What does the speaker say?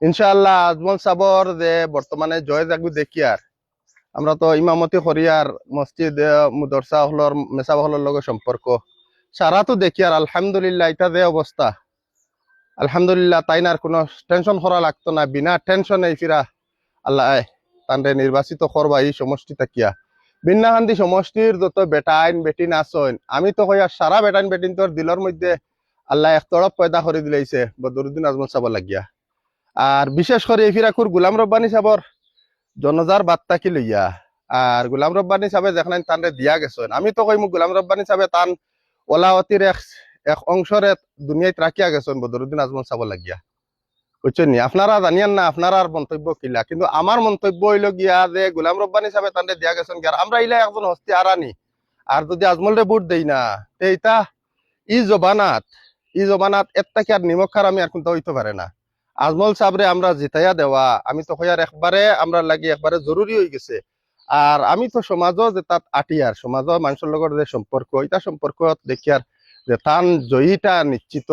ইনশাআল্লাহ আজমল সাবর যে বর্তমানে জয় জাগু দেখি আর আমরা তো ইমামতি করিয়ার মসজিদ মুদরসা হলর মেসাব হলর লগে সম্পর্ক সারা তো দেখি আর আলহামদুলিল্লাহ এটা যে অবস্থা আলহামদুলিল্লাহ তাই না আর কোনো টেনশন করা লাগতো না বিনা টেনশনে ফিরা আল্লাহ তান্ডে নির্বাচিত করবা এই সমষ্টি তাকিয়া বিন্নাহান্দি সমষ্টির যত বেটাইন বেটিন আসইন আমি তো কই আর সারা বেটাইন বেটিন তোর দিলর মধ্যে আল্লাহ এক তরফ পয়দা করে দিলাইছে বদরুদ্দিন আজমল সাব লাগিয়া আর বিশেষ করে এই ফিরাকুর গুলাম রব্বানি সাবর জনজার বার্তা কি লইয়া আর গুলাম রব্বানি সাহেব যেখানে তানরে দিয়া গেছেন আমি তো কই মুখ গুলাম রব্বানি সাহেব তান ওলাওয়াতির এক এক অংশরে দুনিয়ায় রাখিয়া গেছেন বদরুদ্দিন আজমল সাহেব লাগিয়া বুঝছেন নি আপনারা জানিয়ান না আপনারা মন্তব্য কিলা কিন্তু আমার মন্তব্য হইল গিয়া যে গুলাম রব্বানি সাহেব তানরে দিয়া গেছেন গিয়া আমরা ইলা একজন হস্তি আরানি আর যদি আজমল রে ভোট দেই না তে ইতা ই জবানাত একটা কি আর নিমক খার আমি আর কোনটা হইতে পারে না আজমল সাবরে আমরা জিতাইয়া দেওয়া আমি তো কইয়ার একবারে আমরা লাগি একবারে জরুরি হয়ে গেছে আর আমি তো সমাজও যে তাত আটিয়ার সমাজও মানুষের লগত যে সম্পর্ক এটা সম্পর্ক দেখিয়ার যে তান জয়ীটা নিশ্চিত